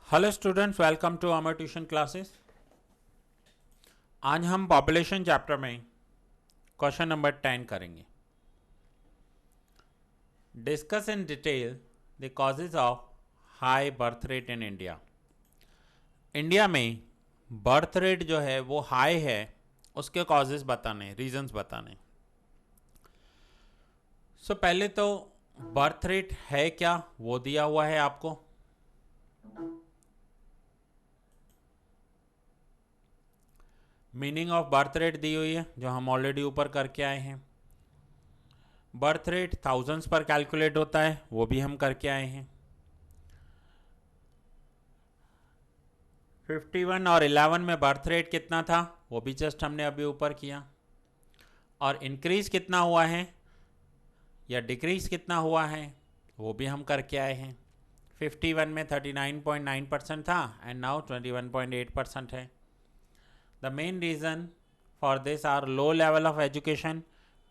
Hello students, welcome to our tuition classes. आज हम population chapter में क्वेश्चन नंबर 10 करेंगे। Discuss in detail the causes of high birth rate in India. India में birth rate जो है वो high है, उसके कॉजेज बताने, रीजंस बताने। पहले तो बर्थ रेट है क्या वो दिया हुआ है आपको। मीनिंग ऑफ बर्थ रेट दी हुई है जो हम ऑलरेडी ऊपर करके आए हैं। बर्थ रेट थाउजेंड्स पर कैलकुलेट होता है, वो भी हम करके आए हैं। 51 और 11 में बर्थ रेट कितना था वो भी जस्ट हमने अभी ऊपर किया। और इंक्रीज कितना हुआ है या डिक्रीज कितना हुआ है वो भी हम करके आए हैं। 51 में 39.9% था एंड नाउ 21.8% है। The main reason for this are low level of education,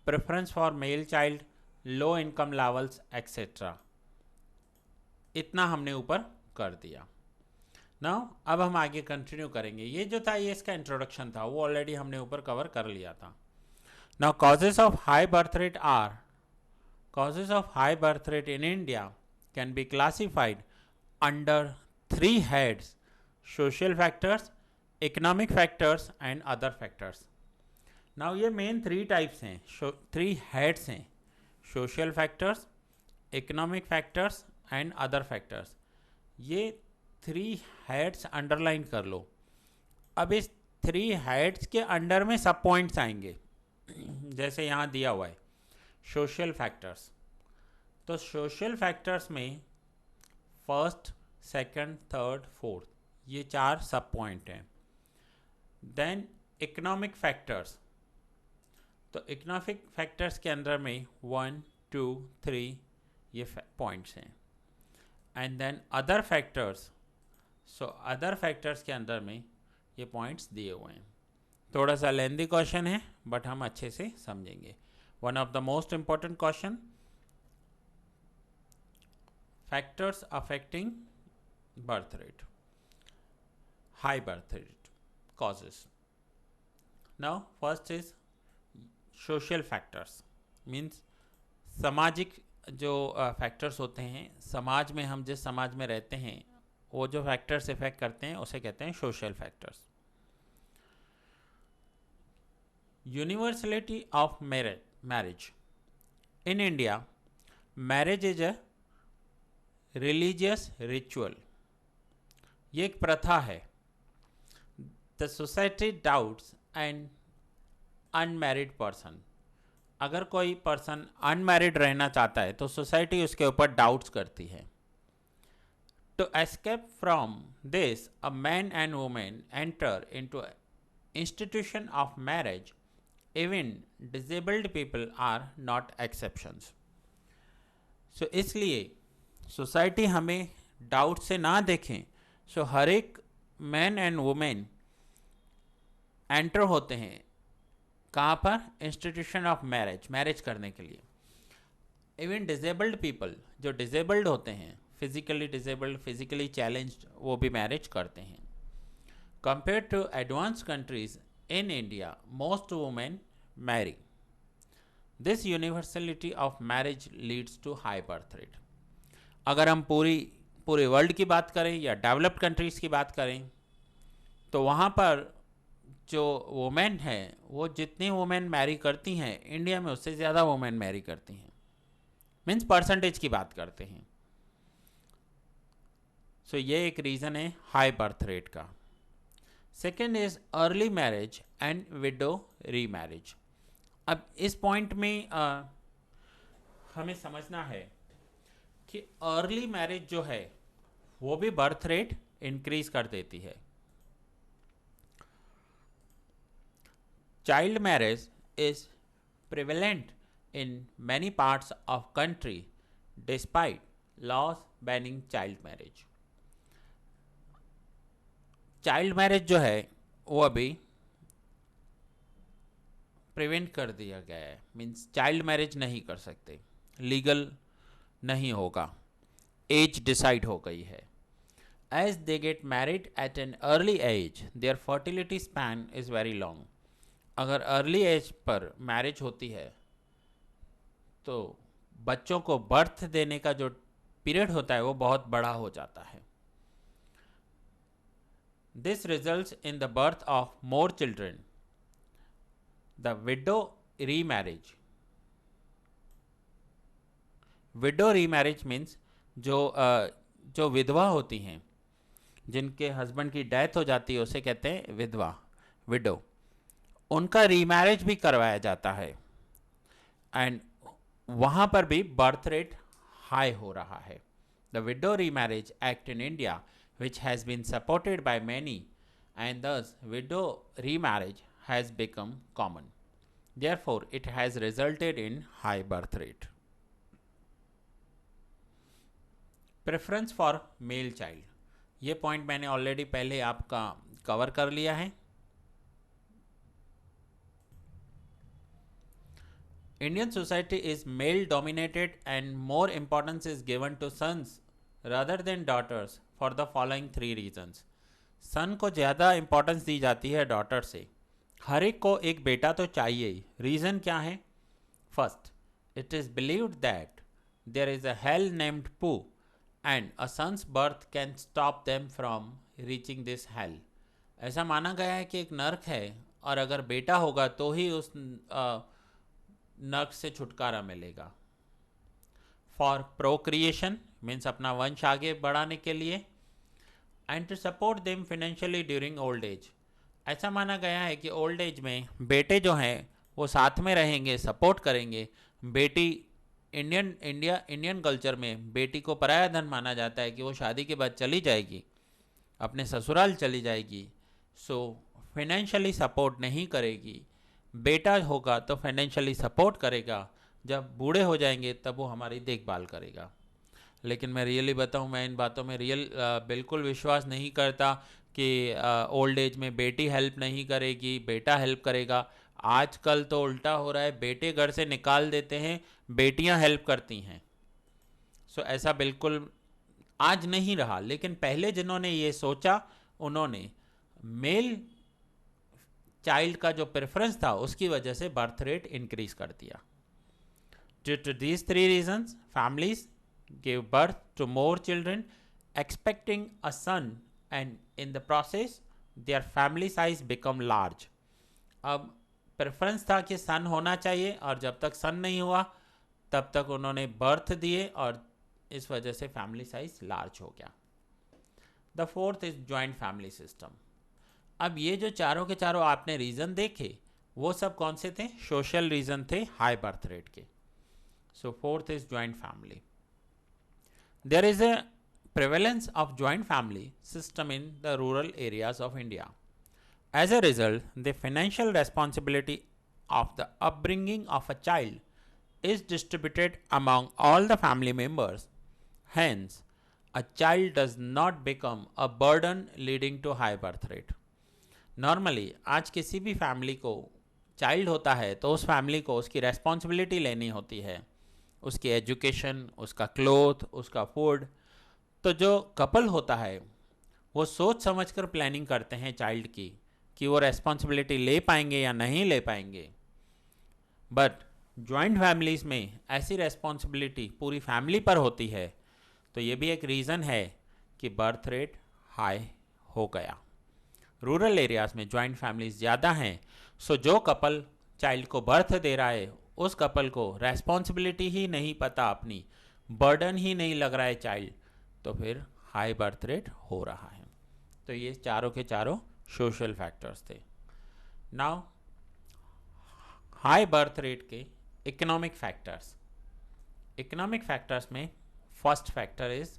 preference for male child, low income levels etcetera. इतना हमने ऊपर कर दिया। नाउ अब हम आगे कंटिन्यू करेंगे। ये जो था ये इसका इंट्रोडक्शन था, वो ऑलरेडी हमने ऊपर कवर कर लिया था। Now causes of high birth rate are, causes of high birth rate in India can be classified under three heads: social factors, economic factors and other factors. Now ये main three types हैं, three heads हैं: social factors, economic factors and other factors. ये three heads underline कर लो। अब इस three heads के under में सब पॉइंट्स आएंगे जैसे यहाँ दिया हुआ है सोशल फैक्टर्स। तो सोशल फैक्टर्स में फर्स्ट, सेकंड, थर्ड, फोर्थ ये चार सब पॉइंट हैं। देन इकोनॉमिक फैक्टर्स, तो इकोनॉमिक फैक्टर्स के अंदर में 1, 2, 3 ये पॉइंट्स हैं। And then other factors, so other factors के अंदर में ये पॉइंट्स दिए हुए हैं। थोड़ा सा लेंदी क्वेश्चन है बट हम अच्छे से समझेंगे। One of the most important question: factors affecting birth rate, high birth rate causes. Now first is social factors, means सामाजिक जो फैक्टर्स होते हैं, समाज में हम जिस समाज में रहते हैं वो जो फैक्टर्स इफेक्ट करते हैं उसे कहते हैं social factors. Universality of marriage. In India, marriage is a religious ritual. ये एक प्रथा है। The society doubts an unmarried person. अगर कोई पर्सन अनमैरिड रहना चाहता है तो सोसाइटी उसके ऊपर डाउट्स करती है। To escape from this, a man and woman enter into institution of marriage. Even disabled people are not exceptions. So इसलिए सोसाइटी हमें डाउट से ना देखें। सो हर एक मैन एंड वुमेन एंटर होते हैं कहाँ पर? इंस्टीट्यूशन ऑफ मैरिज, मैरिज करने के लिए। इवन डिसेबल्ड पीपल, जो डिसेबल्ड होते हैं, फिजिकली डिसेबल्ड, फिजिकली चैलेंज्ड, वो भी मैरिज करते हैं। Compare to advance countries, in India, most women marry. This universality of marriage leads to high birth rate. अगर हम पूरे वर्ल्ड की बात करें या डेवलप्ड कंट्रीज़ की बात करें तो वहाँ पर जो वुमेन है वो जितनी वुमेन मैरी करती हैं, इंडिया में उससे ज़्यादा वुमेन मैरी करती हैं। मीन्स परसेंटेज की बात करते हैं। सो ये एक रीज़न है हाई बर्थ रेट का। Second is early marriage and window remarriage. अब इस पॉइंट में हमें समझना है कि अर्ली मैरिज जो है वो भी बर्थ रेट इंक्रीज कर देती है। Child marriage is prevalent in many parts of country despite laws banning child marriage. Child marriage जो है वो अभी प्रिवेंट कर दिया गया है। मीन्स चाइल्ड मैरिज नहीं कर सकते, लीगल नहीं होगा, एज डिसाइड हो गई है। As they get married at an early age, their fertility span is very long. अगर अर्ली एज पर मैरिज होती है तो बच्चों को बर्थ देने का जो पीरियड होता है वो बहुत बड़ा हो जाता है. This results in the birth of more children. The widow remarriage. Widow remarriage means जो विधवा होती हैं, जिनके हस्बैंड की डेथ हो जाती है, उसे कहते हैं विधवा, विडो. उनका रीमैरिज भी करवाया जाता है एंड वहाँ पर भी बर्थ रेट हाई हो रहा है. The widow remarriage act in India which has been supported by many, and thus widow remarriage has become common. Therefore, it has resulted in high birth rate. Preference for male child. ये point मैंने already पहले आपका cover कर लिया है. Indian society is male dominated and more importance is given to sons rather than daughters for the following three reasons. सन को ज़्यादा importance दी जाती है डॉटर से. हर एक को एक बेटा तो चाहिए ही. रीज़न क्या है? First, it is believed that there is a hell named Pu and a son's birth can stop them from reaching this hell. ऐसा माना गया है कि एक नर्क है और अगर बेटा होगा तो ही उस नर्क से छुटकारा मिलेगा. फॉर प्रोक्रिएशन मीन्स अपना वंश आगे बढ़ाने के लिए, and to support them financially during old age. ऐसा माना गया है कि ओल्ड एज में बेटे जो हैं वो साथ में रहेंगे, सपोर्ट करेंगे. बेटी इंडियन कल्चर में बेटी को पराया धन माना जाता है कि वो शादी के बाद चली जाएगी, अपने ससुराल चली जाएगी, सो फाइनेंशियली सपोर्ट नहीं करेगी. बेटा होगा तो फाइनेंशियली सपोर्ट करेगा, जब बूढ़े हो जाएंगे तब वो हमारी देखभाल करेगा. लेकिन मैं रियली बताऊं, मैं इन बातों में बिल्कुल विश्वास नहीं करता कि ओल्ड एज में बेटी हेल्प नहीं करेगी, बेटा हेल्प करेगा. आजकल तो उल्टा हो रहा है, बेटे घर से निकाल देते हैं, बेटियां हेल्प करती हैं. सो ऐसा बिल्कुल आज नहीं रहा, लेकिन पहले जिन्होंने ये सोचा उन्होंने मेल चाइल्ड का जो प्रेफरेंस था उसकी वजह से बर्थ रेट इंक्रीज कर दिया. Due to these three reasons, families gave birth to more children, expecting a son, and in the process, their family size become large. अब प्रेफरेंस था कि सन होना चाहिए और जब तक सन नहीं हुआ तब तक उन्होंने बर्थ दिए और इस वजह से फैमिली साइज लार्ज हो गया. The fourth is joint family system. अब ये जो चारों के चारों आपने रीज़न देखे वो सब कौन से थे? सोशल रीज़न थे हाई बर्थ रेट के. So fourth is joint family. There is a prevalence of joint family system in the rural areas of India. As a result, the financial responsibility of the upbringing of a child is distributed among all the family members. Hence, a child does not become a burden leading to high birth rate. Normally, आज किसी भी family को child होता है तो उस family को उसकी रेस्पॉन्सिबिलिटी लेनी होती है, उसकी एजुकेशन, उसका क्लोथ, उसका फूड. तो जो कपल होता है वो सोच समझकर प्लानिंग करते हैं चाइल्ड की कि वो रेस्पॉन्सिबिलिटी ले पाएंगे या नहीं ले पाएंगे. बट जॉइंट फैमिलीज़ में ऐसी रेस्पॉन्सिबिलिटी पूरी फैमिली पर होती है, तो ये भी एक रीज़न है कि बर्थ रेट हाई हो गया. रूरल एरियाज़ में जॉइंट फैमिलीज़ ज़्यादा हैं, सो जो कपल चाइल्ड को बर्थ दे रहा है उस कपल को रेस्पॉन्सिबिलिटी ही नहीं पता, अपनी बर्डन ही नहीं लग रहा है चाइल्ड, तो फिर हाई बर्थ रेट हो रहा है. तो ये चारों के चारों सोशल फैक्टर्स थे. नाउ हाई बर्थ रेट के इकोनॉमिक फैक्टर्स. इकोनॉमिक फैक्टर्स में first factor is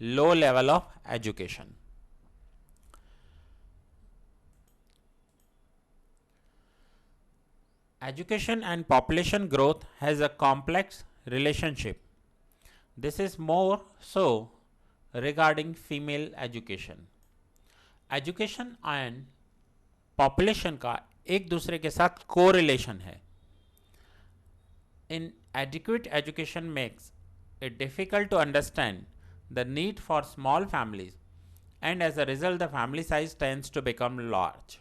low level of education. Education and population growth has a complex relationship. This is more so regarding female education. Education and population का एक दूसरे के साथ correlation है. Inadequate education makes it difficult to understand the need for small families and as a result the family size tends to become large.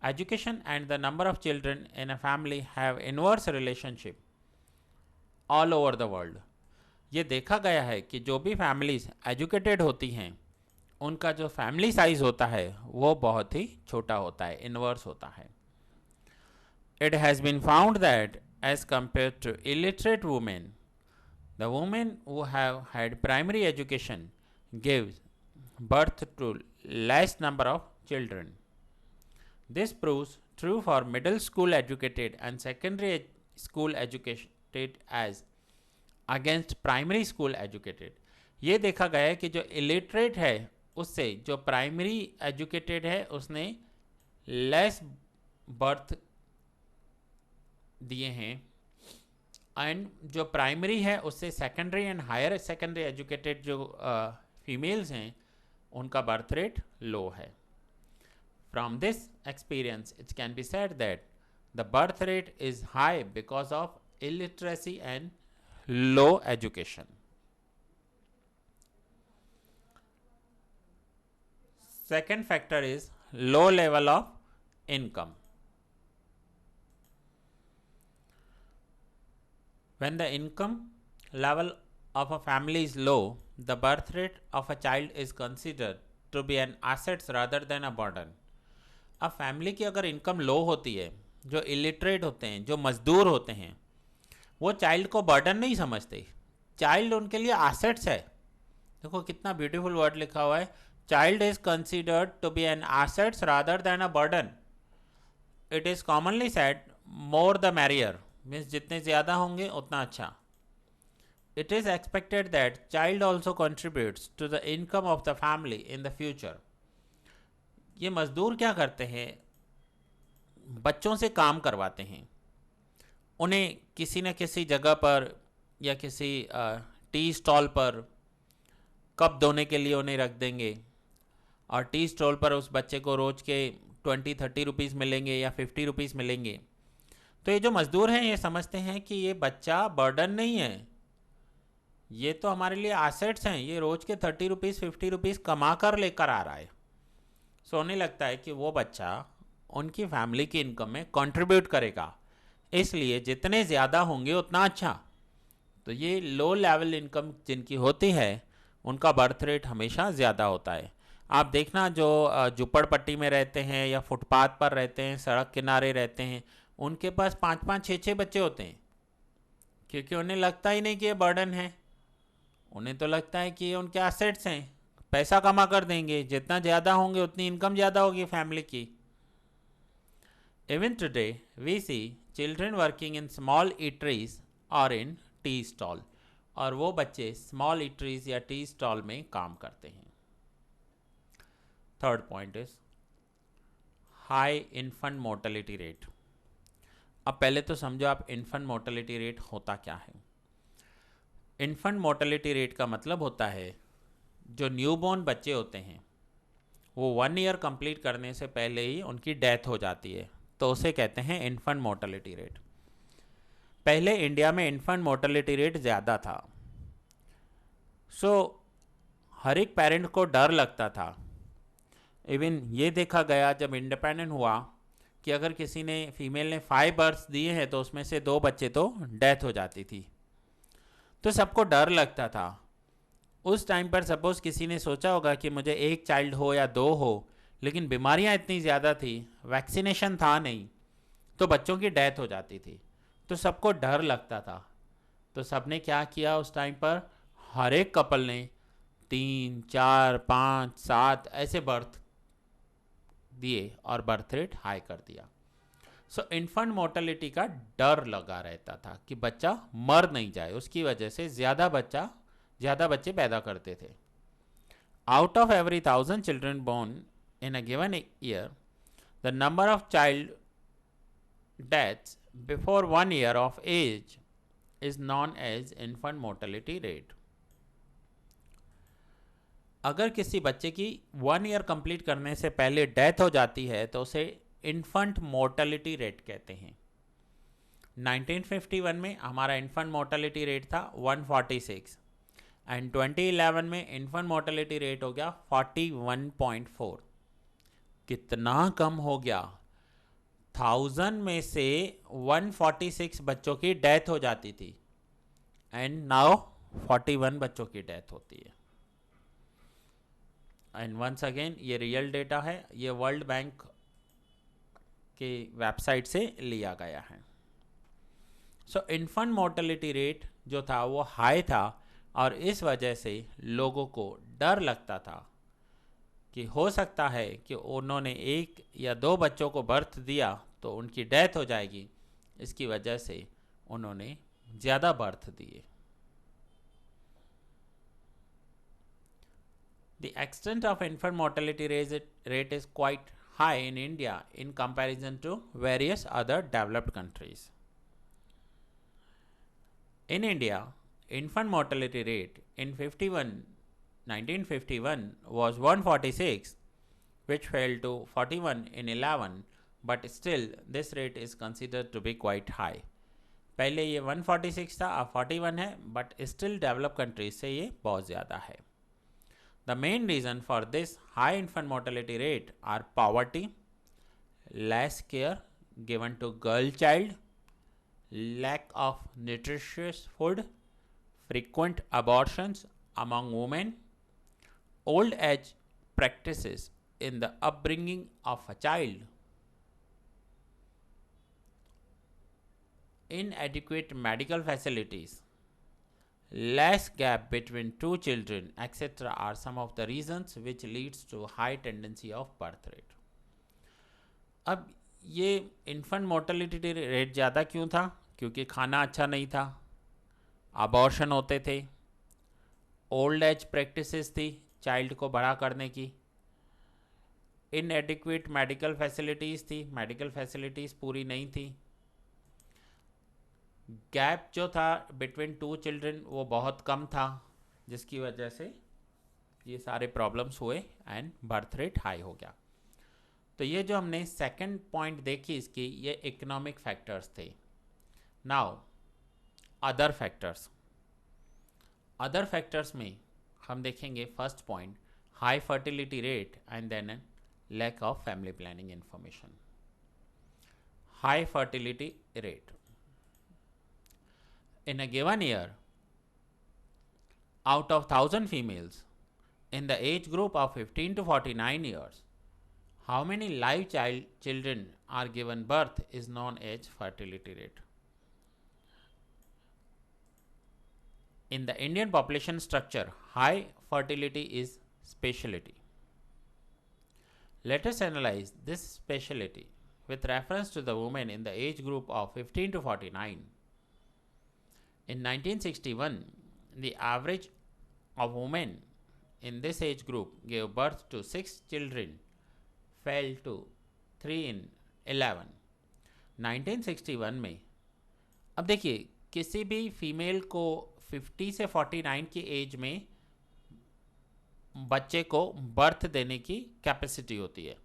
Education and the number of children in a family have inverse relationship all over the world. ये देखा गया है कि जो भी families educated होती हैं उनका जो फैमिली साइज होता है वो बहुत ही छोटा होता है, इनवर्स होता है. It has been found that as compared to illiterate women, the women who have had primary education give birth to less number of children. This proves true for middle school educated and secondary school educated as against primary school educated. ये देखा गया है कि जो illiterate है उससे जो primary educated है उसने लेस बर्थ दिए हैं, एंड जो प्राइमरी है उससे secondary and higher secondary educated जो फीमेल्स हैं उनका बर्थ रेट लो है. From this experience it can be said that the birth rate is high because of illiteracy and low education. Second factor is low level of income. When the income level of a family is low, the birth rate of a child is considered to be an asset rather than a burden. अब family की अगर income लो होती है, जो illiterate होते हैं, जो मजदूर होते हैं, वो चाइल्ड को बर्डन नहीं समझते. चाइल्ड उनके लिए एसेट्स है. देखो कितना ब्यूटीफुल वर्ड लिखा हुआ है. Child is considered to be an assets rather than a burden. It is commonly said, more the merrier. Means जितने ज़्यादा होंगे उतना अच्छा. It is expected that child also contributes to the income of the family in the future. ये मजदूर क्या करते हैं? बच्चों से काम करवाते हैं. उन्हें किसी न किसी जगह पर या किसी टी स्टॉल पर कप धोने के लिए उन्हें रख देंगे और टी स्टॉल पर उस बच्चे को रोज़ के 20-30 रुपीज़ मिलेंगे या 50 रुपीज़ मिलेंगे. तो ये जो मज़दूर हैं ये समझते हैं कि ये बच्चा बर्डन नहीं है, ये तो हमारे लिए एसेट्स हैं, ये रोज़ के 30 रुपीज़ 50 रुपीज़ कमा कर लेकर आ रहा है. सो उन्हें लगता है कि वो बच्चा उनकी फैमिली की इनकम में कंट्रीब्यूट करेगा, इसलिए जितने ज़्यादा होंगे उतना अच्छा. तो ये लो लेवल इनकम जिनकी होती है उनका बर्थ रेट हमेशा ज़्यादा होता है. आप देखना जो झुपड़पट्टी में रहते हैं या फुटपाथ पर रहते हैं, सड़क किनारे रहते हैं, उनके पास 5-5, 6-6 बच्चे होते हैं, क्योंकि उन्हें लगता ही नहीं कि ये बर्डन है. उन्हें तो लगता है कि ये उनके एसेट्स हैं, पैसा कमा कर देंगे, जितना ज़्यादा होंगे उतनी इनकम ज़्यादा होगी फैमिली की. Even today we see children working in small eateries और इन टी स्टॉल, और वो बच्चे स्मॉल ईटरीज या टी स्टॉल में काम करते हैं. Third point is high infant mortality rate. अब पहले तो समझो आप इन्फेंट मोर्टेलिटी रेट होता क्या है. इन्फेंट मोर्टेलिटी रेट का मतलब होता है जो न्यूबॉर्न बच्चे होते हैं वो 1 ईयर कंप्लीट करने से पहले ही उनकी डेथ हो जाती है, तो उसे कहते हैं इन्फेंट मोर्टेलिटी रेट. पहले इंडिया में इन्फेंट मोर्टेलिटी रेट ज़्यादा था. हर एक पेरेंट को डर लगता था. इवन ये देखा गया जब इंडिपेंडेंट हुआ कि अगर किसी ने फीमेल ने 5 बर्थ दिए हैं तो उसमें से 2 बच्चे तो डेथ हो जाती थी. तो सबको डर लगता था. उस टाइम पर सपोज़ किसी ने सोचा होगा कि मुझे 1 चाइल्ड हो या 2 हो, लेकिन बीमारियां इतनी ज़्यादा थी, वैक्सीनेशन था नहीं, तो बच्चों की डेथ हो जाती थी. तो सबको डर लगता था. तो सबने क्या किया उस टाइम पर, हर एक कपल ने 3, 4, 5, 7 ऐसे बर्थ दिए और बर्थ रेट हाई कर दिया. इन्फेंट मोर्टेलिटी का डर लगा रहता था कि बच्चा मर नहीं जाए, उसकी वजह से ज़्यादा बच्चे पैदा करते थे. Out of every 1000 children born in a given year, the number of child deaths before 1 year of age is known as infant mortality rate. अगर किसी बच्चे की 1 ईयर कंप्लीट करने से पहले डेथ हो जाती है तो उसे इन्फेंट मोर्टेलिटी रेट कहते हैं. 1951 में हमारा इन्फेंट मोर्टेलिटी रेट था 146. एंड 2011 में इन्फेंट मोर्टेलिटी रेट हो गया 41.4। कितना कम हो गया, 1000 में से 146 बच्चों की डेथ हो जाती थी एंड नाउ 41 बच्चों की डेथ होती है। एंड वंस अगेन ये रियल डेटा है, ये वर्ल्ड बैंक की वेबसाइट से लिया गया है। सो इन्फेंट मोर्टेलिटी रेट जो था वो हाई था और इस वजह से लोगों को डर लगता था कि हो सकता है कि उन्होंने एक या दो बच्चों को बर्थ दिया तो उनकी डेथ हो जाएगी, इसकी वजह से उन्होंने ज़्यादा बर्थ दिए। The extent of infant mortality rate is quite high in India in comparison to various other developed countries. In India, infant mortality rate in 1951 was 146, which fell to 41 in 11, but still this rate is considered to be quite high. पहले ये 146 था, अब 41 है, but still develop countries से ये बहुत ज़्यादा है। The main reason for this high infant mortality rate are poverty, less care given to girl child, lack of nutritious food, frequent abortions among women, old age practices in the upbringing of a child, inadequate medical facilities, less gap between two children, etc. are some of the reasons which leads to high tendency of birth rate. अब ये infant mortality rate ज़्यादा क्यों था? क्योंकि खाना अच्छा नहीं था, अबॉर्शन होते थे, ओल्ड एज प्रैक्टिसेस थी चाइल्ड को बड़ा करने की, इनएडिक्वेट मेडिकल फैसिलिटीज़ थी, मेडिकल फैसिलिटीज़ पूरी नहीं थी, गैप जो था बिटवीन टू चिल्ड्रन वो बहुत कम था, जिसकी वजह से ये सारे प्रॉब्लम्स हुए एंड बर्थ रेट हाई हो गया। तो ये जो हमने सेकंड पॉइंट देखी इसकी, ये इकोनॉमिक फैक्टर्स थे। Now other factors, other factors में हम देखेंगे first point high fertility rate and then lack of family planning information. High fertility rate in a given year, out of 1000 females in the age group of 15 to 49 years, how many live children are given birth is known as fertility rate. In the Indian population structure, high fertility is specialty. Let us analyze this specialty with reference to the women in the age group of 15 to 49. In 1961, the average of women in this age group gave birth to 6 children, fell to 3 in 11. 1961 में अब देखिए किसी भी female को 50 से 49 की as में बच्चे को बर्थ देने की कैपेसिटी होती है।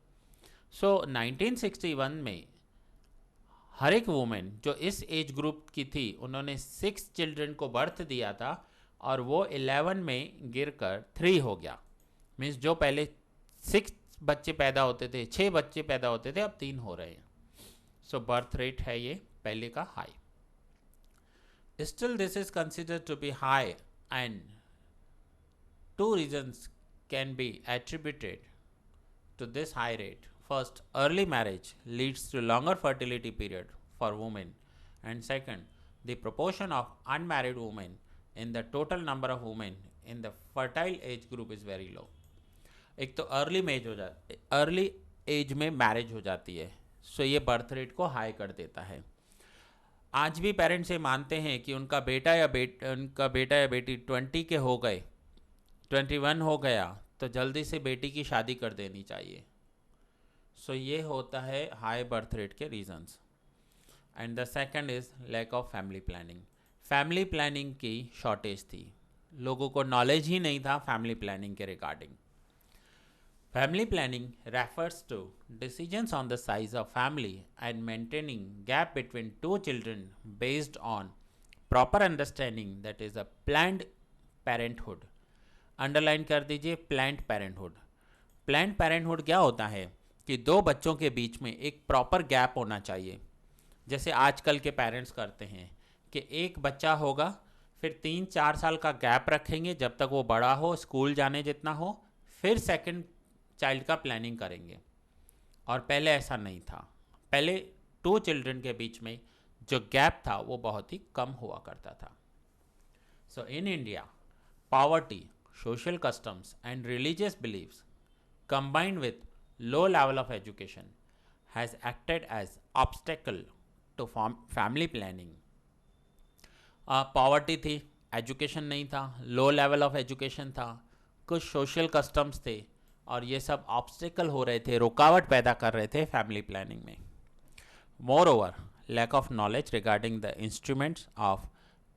सो 1961 में हर एक वुमेन जो इस एज ग्रुप की थी उन्होंने 6 चिल्ड्रन को बर्थ दिया था और वो 11 में गिरकर 3 हो गया। मीन्स जो पहले 6 बच्चे पैदा होते थे, 6 बच्चे पैदा होते थे, अब 3 हो रहे हैं। सो बर्थ रेट है ये पहले का high. Still this is considered to be high and 2 reasons can be attributed to this high rate. First, early marriage leads to longer fertility period for women, and second, the proportion of unmarried women in the total number of women in the fertile age group is very low. एक तो early as में marriage हो जाती है, सो ये birth rate को high कर देता है। आज भी पेरेंट्स ये मानते हैं कि उनका बेटा या बेटी 20 के हो गए, 21 हो गया तो जल्दी से बेटी की शादी कर देनी चाहिए। सो ये होता है हाई बर्थ रेट के reasons. And the second is lack of family planning. Family planning की शॉर्टेज थी, लोगों को नॉलेज ही नहीं था फैमिली प्लानिंग के regarding. Family planning refers to decisions on the size of family and maintaining gap between 2 children based on proper understanding that is a planned parenthood, underline कर दीजिए प्लान्ड पेरेंटहुड। प्लान्ड पेरेंटहुड क्या होता है कि दो बच्चों के बीच में एक प्रॉपर गैप होना चाहिए, जैसे आजकल के पेरेंट्स करते हैं कि एक बच्चा होगा, फिर 3-4 साल का गैप रखेंगे जब तक वो बड़ा हो, स्कूल जाने जितना हो, फिर सेकंड चाइल्ड का प्लानिंग करेंगे। और पहले ऐसा नहीं था, पहले 2 चिल्ड्रन के बीच में जो गैप था वो बहुत ही कम हुआ करता था। So in India, poverty, social customs and religious beliefs combined with low level of education has acted as obstacle to family planning. Poverty थी, एजुकेशन नहीं था, लो लेवल ऑफ एजुकेशन था, कुछ सोशल कस्टम्स थे और ये सब ऑब्स्टेकल हो रहे थे, रुकावट पैदा कर रहे थे फैमिली प्लानिंग में। More over, lack of knowledge regarding the instruments of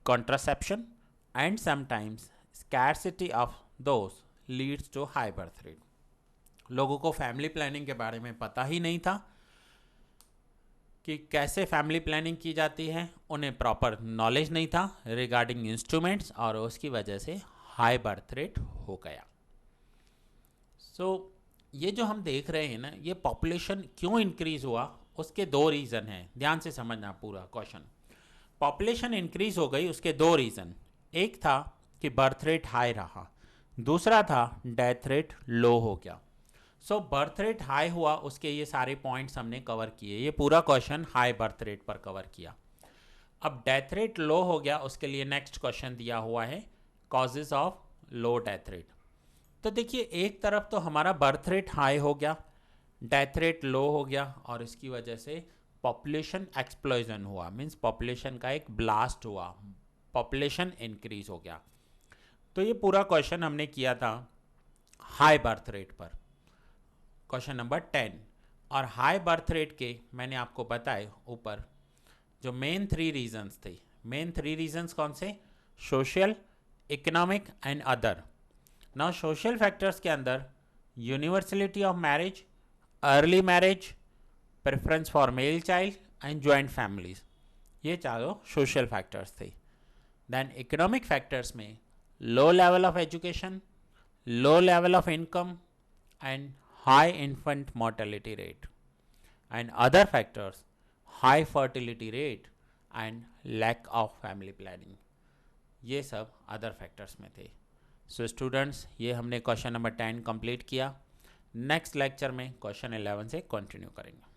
contraception and sometimes scarcity of those leads to high birth rate. लोगों को फैमिली प्लानिंग के बारे में पता ही नहीं था कि कैसे फैमिली प्लानिंग की जाती है, उन्हें प्रॉपर नॉलेज नहीं था रिगार्डिंग इंस्ट्रूमेंट्स और उसकी वजह से हाई बर्थ रेट हो गया। सो ये जो हम देख रहे हैं ना, ये पॉपुलेशन क्यों इंक्रीज़ हुआ, उसके 2 रीज़न हैं, ध्यान से समझना पूरा क्वेश्चन। पॉपुलेशन इंक्रीज़ हो गई, उसके 2 रीज़न, एक था कि बर्थ रेट हाई रहा, दूसरा था डेथ रेट लो हो गया। सो बर्थ रेट हाई हुआ, उसके ये सारे पॉइंट्स हमने कवर किए, ये पूरा क्वेश्चन हाई बर्थ रेट पर कवर किया। अब डेथ रेट लो हो गया, उसके लिए नेक्स्ट क्वेश्चन दिया हुआ है causes of low death rate. तो देखिए, एक तरफ तो हमारा बर्थ रेट हाई हो गया, डेथ रेट लो हो गया और इसकी वजह से पॉपुलेशन एक्सप्लोजन हुआ, मीन्स पॉपुलेशन का एक ब्लास्ट हुआ, पॉपुलेशन इंक्रीज हो गया। तो ये पूरा क्वेश्चन हमने किया था हाई बर्थ रेट पर, क्वेश्चन नंबर 10। और हाई बर्थ रेट के मैंने आपको बताए ऊपर जो मेन 3 रीजंस थे। मेन 3 रीजंस कौन से? Social, economic and other. Now social factors के अंदर universality of marriage, early marriage, preference for male child and joint families, ये चारों सोशल फैक्टर्स थे। देन इकोनॉमिक फैक्टर्स में low level of education, low level of income and high infant mortality rate. And other factors high fertility rate and lack of family planning, ये सब other factors में थे। So students, ये हमने question number 10 complete किया। Next lecture में question 11 से continue करेंगे।